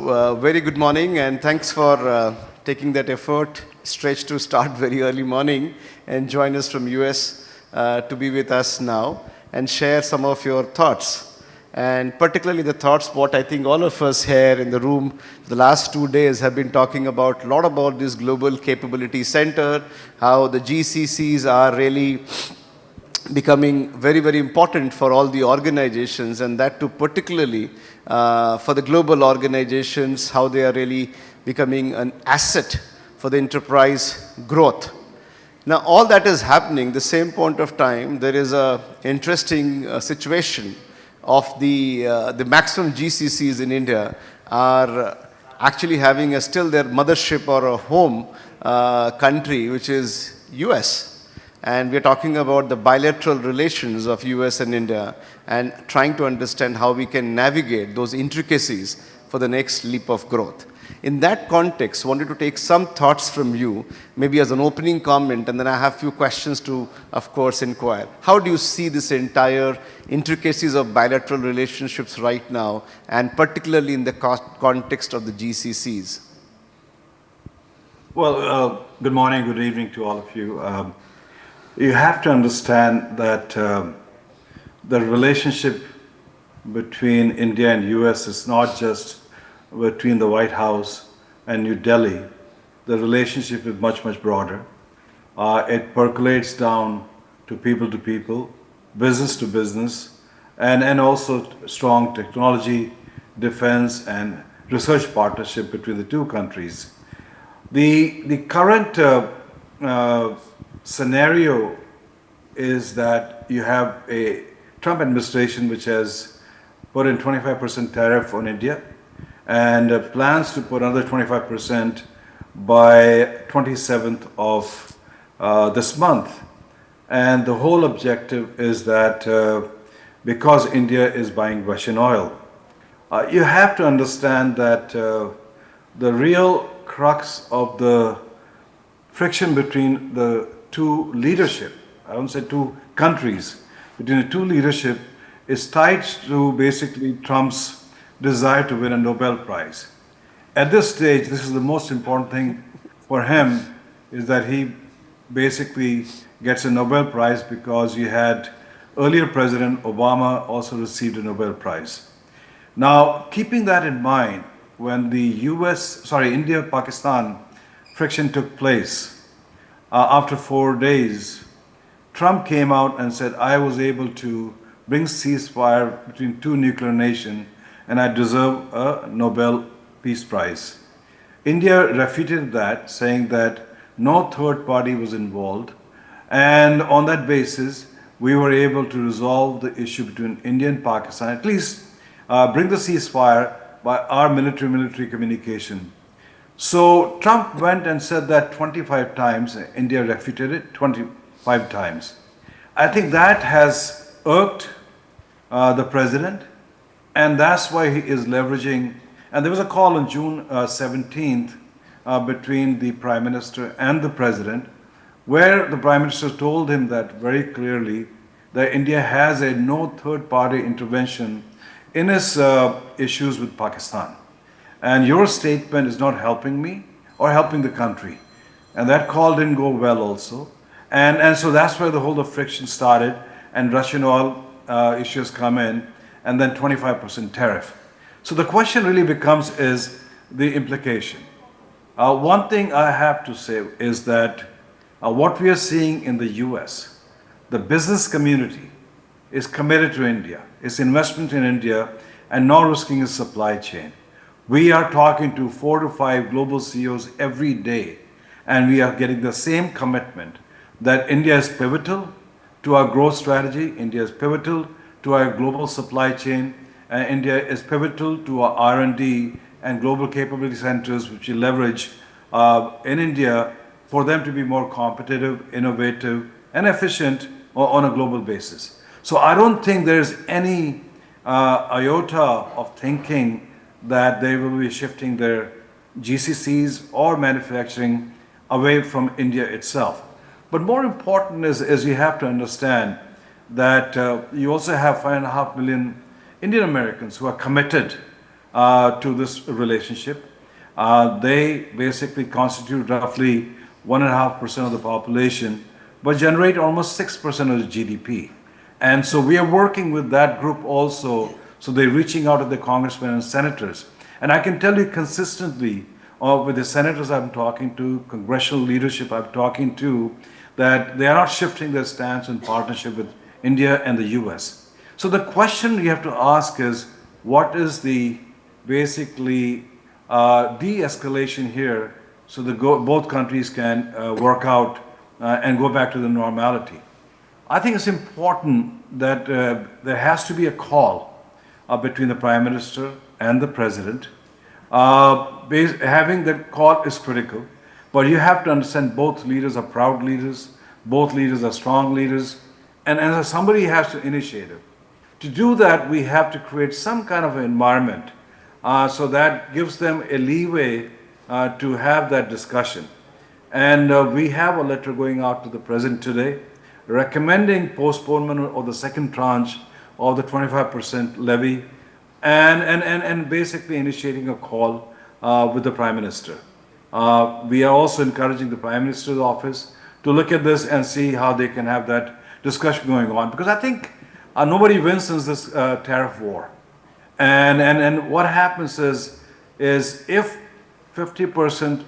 Very good morning, and thanks for taking that effort, stretch to start very early morning and join us from US to be with us now and share some of your thoughts. And particularly the thoughts what I think all of us here in the room the last 2 days have been talking about, a lot about this Global Capability Center, how the GCCs are really becoming very, very important for all the organizations, and that too particularly for the global organizations, how they are really becoming an asset for the enterprise growth. Now, all that is happening, the same point of time, there is a interesting situation of the maximum GCCs in India are actually having still their mothership or a home country, which is US. And we're talking about the bilateral relations of US and India and trying to understand how we can navigate those intricacies for the next leap of growth. In that context, I wanted to take some thoughts from you, maybe as an opening comment, and then I have a few questions to, of course, inquire. How do you see this entire intricacies of bilateral relationships right now, and particularly in the context of the GCCs? Well, good morning, good evening to all of you. You have to understand that the relationship between India and US is not just between the White House and New Delhi. The relationship is much, much broader. It percolates down to people, business to business, and also strong technology, defense, and research partnership between the two countries. The current scenario is that you have a Trump administration which has put in 25% tariff on India and plans to put another 25% by 27th of this month. And the whole objective is that because India is buying Russian oil, you have to understand that the real crux of the friction between the two leadership, I won't say two countries, between the two leadership is tied to basically Trump's desire to win a Nobel Prize. At this stage, this is the most important thing for him, is that he basically gets a Nobel Prize because you had earlier President Obama also received a Nobel Prize. Now, keeping that in mind, when the India-Pakistan friction took place, after 4 days, Trump came out and said, I was able to bring ceasefire between two nuclear nations and I deserve a Nobel Peace Prize. India refuted that, saying that no third party was involved, and on that basis, we were able to resolve the issue between India and Pakistan, at least bring the ceasefire by our military communication. So Trump went and said that 25 times, India refuted it 25 times. I think that has irked the president, and that's why he is leveraging. And there was a call on June 17th between the Prime Minister and the President, where the Prime Minister told him that very clearly that India has a no third-party intervention in its issues with Pakistan. And your statement is not helping me or helping the country. And that call didn't go well also. And so that's where the whole friction started, and Russian oil issues come in, and then 25% tariff. So the question really becomes is the implication. One thing I have to say is that what we are seeing in the US, the business community is committed to India, its investment in India, and not risking its supply chain. We are talking to 4 to 5 global CEOs every day, and we are getting the same commitment that India is pivotal to our growth strategy, India is pivotal to our global supply chain, and India is pivotal to our R&D and global capability centers, which we leverage in India for them to be more competitive, innovative, and efficient on a global basis. So I don't think there's any iota of thinking that they will be shifting their GCCs or manufacturing away from India itself. But more important is you have to understand that you also have 5.5 million Indian Americans who are committed to this relationship. They basically constitute roughly 1.5% of the population, but generate almost 6% of the GDP. And so we are working with that group also. So they're reaching out to the congressmen and senators. And I can tell you consistently, with the senators I'm talking to, congressional leadership I'm talking to, that they are not shifting their stance in partnership with India and the US. So the question you have to ask is, what is the basically de-escalation here so that both countries can work out and go back to the normality? I think it's important that there has to be a call between the Prime Minister and the President. Having that call is critical, but you have to understand both leaders are proud leaders, both leaders are strong leaders, and as somebody has to initiate it. To do that, we have to create some kind of an environment so that gives them a leeway to have that discussion. And we have a letter going out to the President today recommending postponement of the second tranche of the 25% levy and basically initiating a call with the Prime Minister. We are also encouraging the Prime Minister's office to look at this and see how they can have that discussion going on, because I think nobody wins in this tariff war. And what happens is if 50%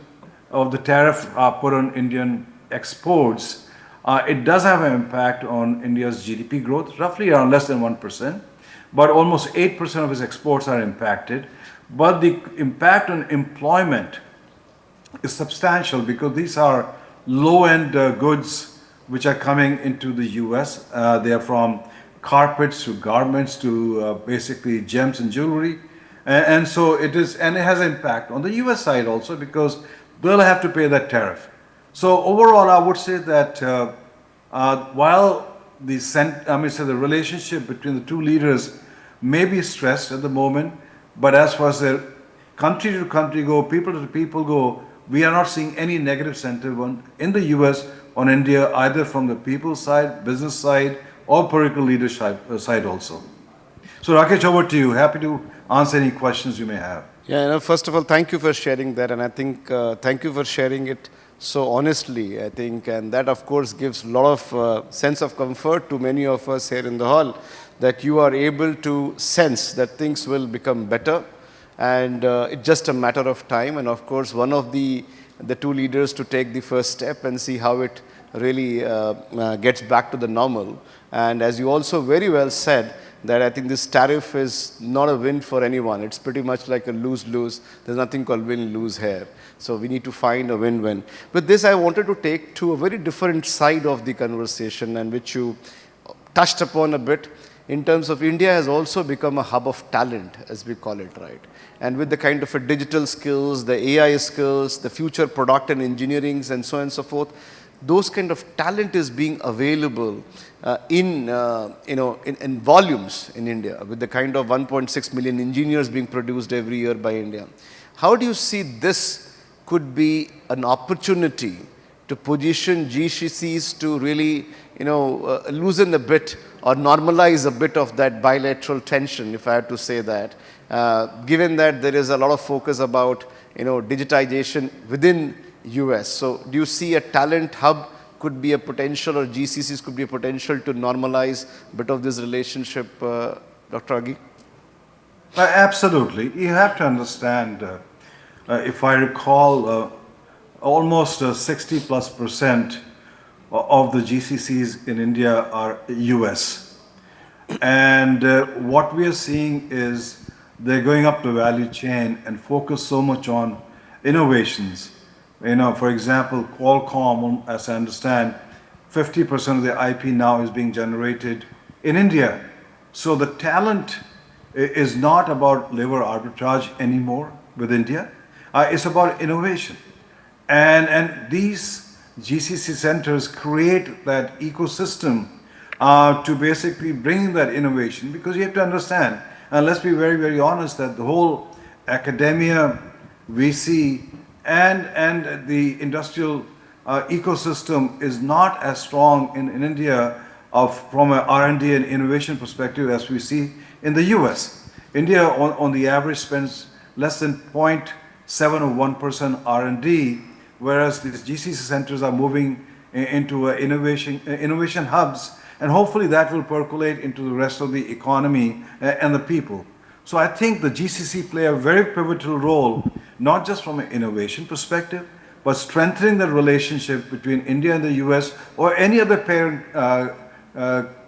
of the tariff are put on Indian exports, it does have an impact on India's GDP growth, roughly around less than 1%, but almost 8% of its exports are impacted. But the impact on employment is substantial because these are low-end goods which are coming into the US. They are from carpets to garments to basically gems and jewelry. And so it is, and it has an impact on the US side also because they'll have to pay that tariff. So overall, I would say that while the relationship between the two leaders may be stressed at the moment, but as far as the country to country go, people to people go, we are not seeing any negative sentiment in the US on India, either from the people side, business side, or political leadership side also. So Rakesh, over to you. Happy to answer any questions you may have. Yeah, first of all, thank you for sharing that, and I think thank you for sharing it so honestly, I think, and that of course gives a lot of sense of comfort to many of us here in the hall, that you are able to sense that things will become better, and it's just a matter of time. And of course, one of the two leaders to take the first step and see how it really gets back to the normal. And as you also very well said, that I think this tariff is not a win for anyone. It's pretty much like a lose-lose. There's nothing called win-lose here. So we need to find a win-win. With this, I wanted to take to a very different side of the conversation, and which you touched upon a bit, in terms of India has also become a hub of talent, as we call it, right? And with the kind of a digital skills, the AI skills, the future product and engineerings, and so on and so forth, those kind of talent is being available in volumes in India, with the kind of 1.6 million engineers being produced every year by India. How do you see this could be an opportunity to position GCCs to really, loosen a bit or normalize a bit of that bilateral tension, if I have to say that, given that there is a lot of focus about, digitization within US. So do you see a talent hub could be a potential, or GCCs could be a potential to normalize a bit of this relationship, Dr. Aghi? Absolutely. You have to understand, if I recall, almost 60+% of the GCCs in India are US. And what we are seeing is they're going up the value chain and focus so much on innovations. For example, Qualcomm, as I understand, 50% of the IP now is being generated in India. So the talent is not about labor arbitrage anymore with India. It's about innovation. And these GCC centers create that ecosystem to basically bring that innovation, because you have to understand, and let's be very, very honest, that the whole academia, VC, and the industrial ecosystem is not as strong in India from an R&D and innovation perspective as we see in the US. India, on the average, spends less than 0.7 of 1% R&D, whereas these GCC centers are moving into innovation hubs, and hopefully that will percolate into the rest of the economy and the people. So I think the GCC play a very pivotal role, not just from an innovation perspective, but strengthening the relationship between India and the US or any other parent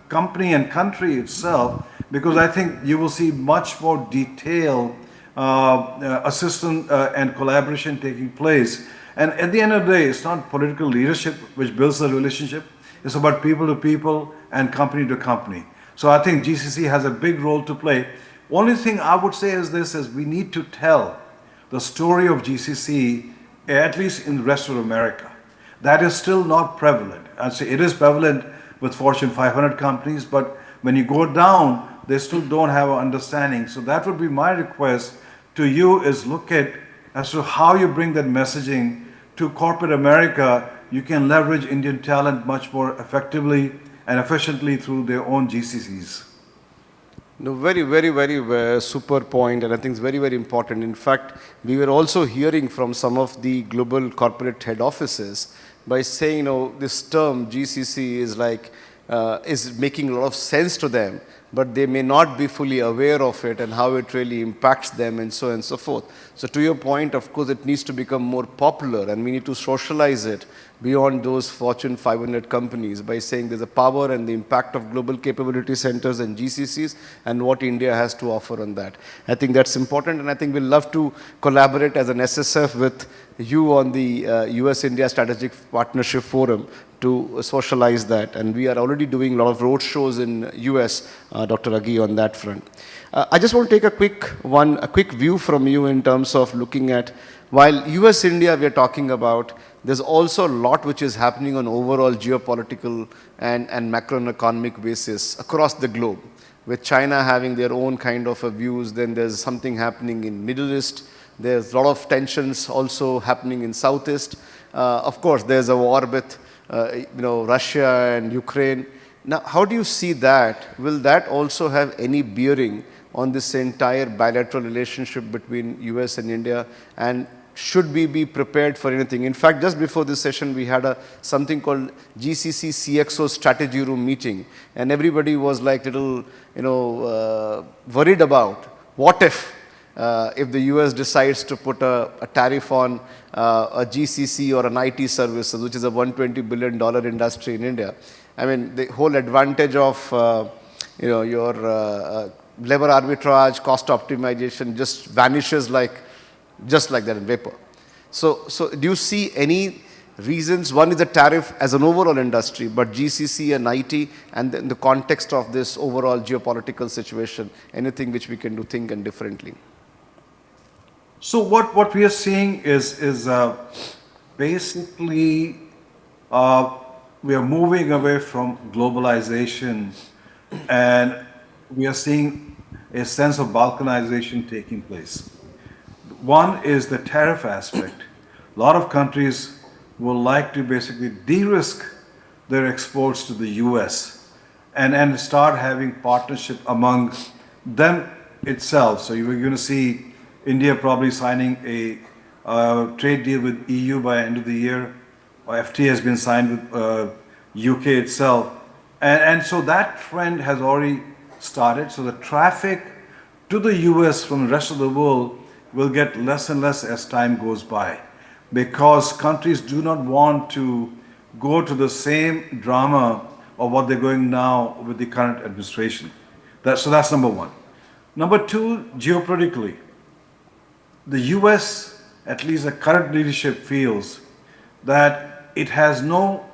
company and country itself, because I think you will see much more detailed assistance and collaboration taking place. And at the end of the day, it's not political leadership which builds the relationship. It's about people to people and company to company. So I think GCC has a big role to play. Only thing I would say is this, is we need to tell the story of GCC, at least in the rest of America. That is still not prevalent. I'd say it is prevalent with Fortune 500 companies, but when you go down, they still don't have an understanding. So that would be my request to you, is look at as to how you bring that messaging to corporate America. You can leverage Indian talent much more effectively and efficiently through their own GCCs. No, very super point, and I think it's very, very important. In fact, we were also hearing from some of the global corporate head offices by saying, you know, this term GCC is like, is making a lot of sense to them, but they may not be fully aware of it and how it really impacts them and so on and so forth. So to your point, of course, it needs to become more popular, and we need to socialize it beyond those Fortune 500 companies by saying there's a power and the impact of global capability centers and GCCs and what India has to offer on that. I think that's important, and I think we'll love to collaborate as an SSF with you on the US-India Strategic Partnership Forum to socialize that. And we are already doing a lot of road shows in US, Dr. Aghi, on that front. I just want to take a quick view from you in terms of looking at, while US-India we are talking about, there's also a lot which is happening on overall geopolitical and macroeconomic basis across the globe. With China having their own kind of views, then there's something happening in Middle East. There's a lot of tensions also happening in Southeast. Of course, there's a war with Russia and Ukraine. Now, how do you see that? Will that also have any bearing on this entire bilateral relationship between US and India? And should we be prepared for anything? In fact, just before this session, we had something called GCC CXO strategy room meeting, and everybody was like little, worried about what if the US decides to put a tariff on a GCC or an IT services, which is a $120 billion industry in India. I mean, the whole advantage of your labor arbitrage, cost optimization just vanishes just like that in vapor. So do you see any reasons? One is the tariff as an overall industry, but GCC and IT, and then the context of this overall geopolitical situation, anything which we can do think and differently? So what we are seeing is basically we are moving away from globalization, and we are seeing a sense of balkanization taking place. One is the tariff aspect. A lot of countries will like to basically de-risk their exports to the US and start having partnership among them itself. So you're going to see India probably signing a trade deal with EU by end of the year. FTA has been signed with UK itself. And so that trend has already started. So the traffic to the US from the rest of the world will get less and less as time goes by, because countries do not want to go to the same drama of what they're going now with the current administration. So that's number one. Number two, geopolitically, the US, at least the current leadership, feels that it has no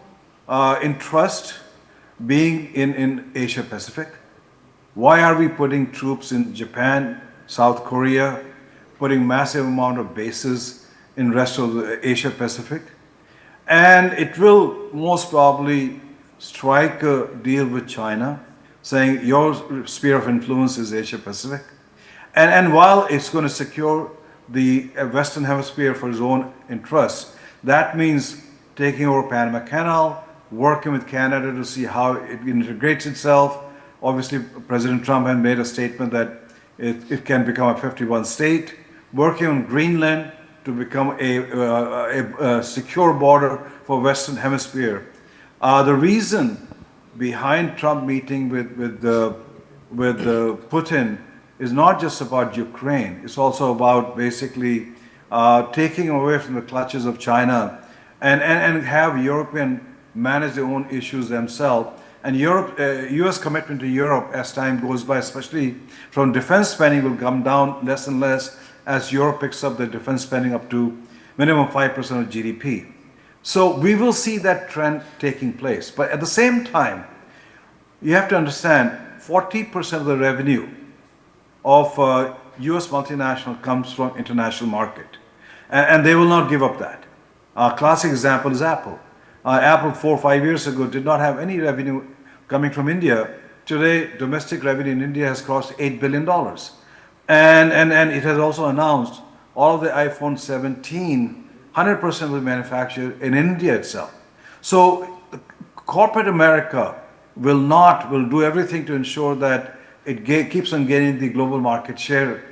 interest being in Asia Pacific. Why are we putting troops in Japan, South Korea, putting massive amount of bases in rest of the Asia Pacific? And it will most probably strike a deal with China, saying your sphere of influence is Asia Pacific. And while it's going to secure the Western Hemisphere for its own interests, that means taking over Panama Canal, working with Canada to see how it integrates itself. Obviously, President Trump had made a statement that It can become a 51 state, working on Greenland to become a secure border for Western Hemisphere. The reason behind Trump meeting with Putin is not just about Ukraine. It's also about basically taking away from the clutches of China and have European manage their own issues themselves. And U.S. commitment to Europe as time goes by, especially from defense spending, will come down less and less as Europe picks up their defense spending up to minimum 5% of GDP. So we will see that trend taking place. But at the same time, you have to understand 40% of the revenue of US multinational comes from international market. And they will not give up that. A classic example is Apple. Apple 4 or 5 years ago did not have any revenue coming from India. Today, domestic revenue in India has crossed $8 billion. And it has also announced all of the iPhone 17, 100% will be manufactured in India itself. So corporate America will do everything to ensure that it keeps on gaining the global market share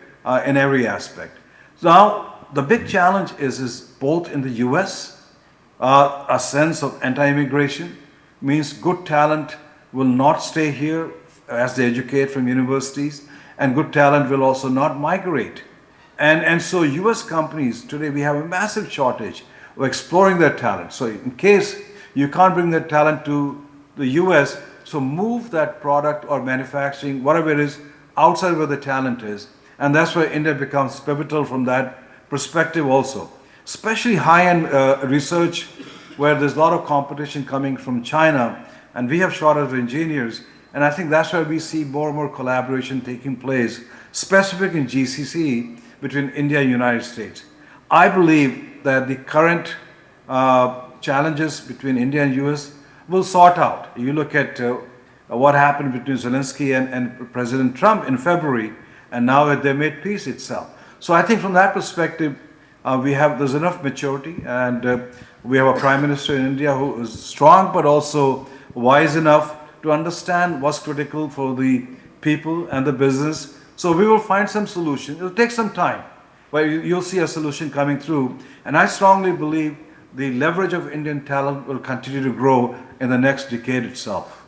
in every aspect. So now the big challenge is both in the US, a sense of anti-immigration means good talent will not stay here as they educate from universities, and good talent will also not migrate. And so US companies, today we have a massive shortage of exploring their talent. So in case you can't bring that talent to the US, so move that product or manufacturing, whatever it is, outside where the talent is. And that's where India becomes pivotal from that perspective also. Especially high-end research where there's a lot of competition coming from China, and we have shortage of engineers. And I think that's where we see more and more collaboration taking place, specific in GCC, between India and United States. I believe that the current challenges between India and US will sort out. You look at what happened between Zelensky and President Trump in February, and now that they made peace itself. So I think from that perspective, there's enough maturity, and we have a Prime Minister in India who is strong but also wise enough to understand what's critical for the people and the business. So we will find some solution. It'll take some time, but you'll see a solution coming through. And I strongly believe the leverage of Indian talent will continue to grow in the next decade itself.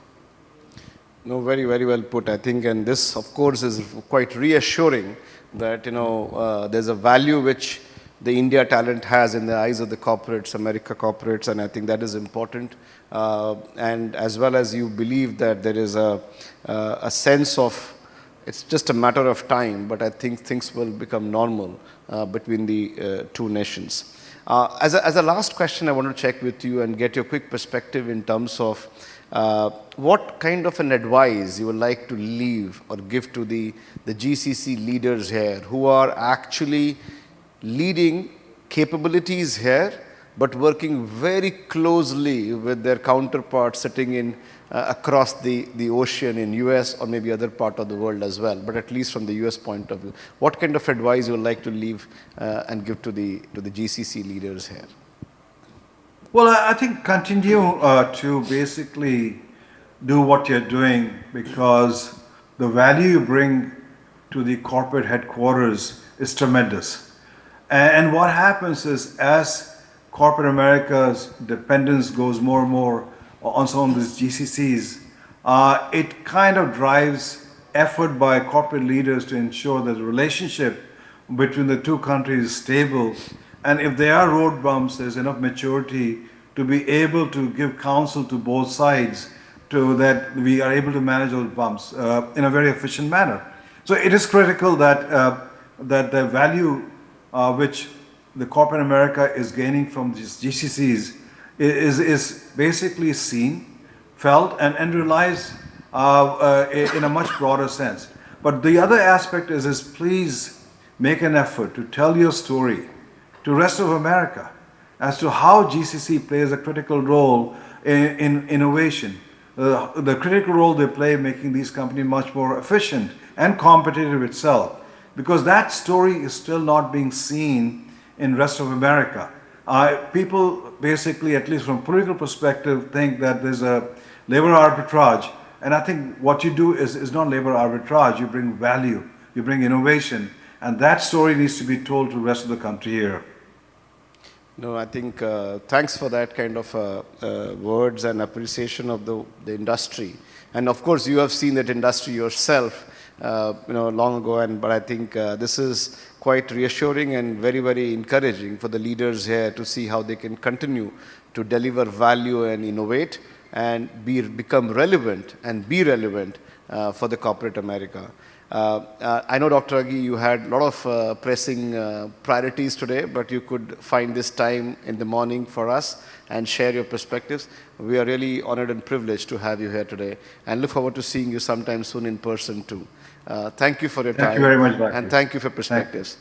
No, very, very well put, I think. And this, of course, is quite reassuring that, there's a value which the India talent has in the eyes of the corporates, America corporates, and I think that is important. And as well as you believe that there is a sense of, it's just a matter of time, but I think things will become normal between the two nations. As a last question, I want to check with you and get your quick perspective in terms of what kind of an advice you would like to leave or give to the GCC leaders here who are actually leading capabilities here, but working very closely with their counterparts sitting in across the ocean in US or maybe other part of the world as well, but at least from the US point of view. What kind of advice you would like to leave and give to the GCC leaders here? Well, I think continue to basically do what you're doing, because the value you bring to the corporate headquarters is tremendous. And what happens is, as corporate America's dependence goes more and more on some of these GCCs, it kind of drives effort by corporate leaders to ensure that the relationship between the two countries is stable. And if there are road bumps, there's enough maturity to be able to give counsel to both sides to that we are able to manage those bumps in a very efficient manner. So it is critical that the value which the corporate America is gaining from these GCCs is basically seen, felt, and realized in a much broader sense. But the other aspect is please make an effort to tell your story to rest of America as to how GCC plays a critical role in innovation, the critical role they play making these companies much more efficient and competitive itself, because that story is still not being seen in rest of America. People basically, at least from political perspective, think that there's a labor arbitrage, and I think what you do is not labor arbitrage, you bring value you bring innovation, and that story needs to be told to the rest of the country here. No, I think thanks for that kind of words and appreciation of the industry. And of course, you have seen that industry yourself, long ago. But I think this is quite reassuring and very, very encouraging for the leaders here to see how they can continue to deliver value and innovate and become relevant and be relevant for the corporate America. I know, Dr. Aghi, you had a lot of pressing priorities today, but you could find this time in the morning for us and share your perspectives. We are really honored and privileged to have you here today, and look forward to seeing you sometime soon in person too. Thank you for your time. Thank you very much, Rakesh. And thank you for perspectives.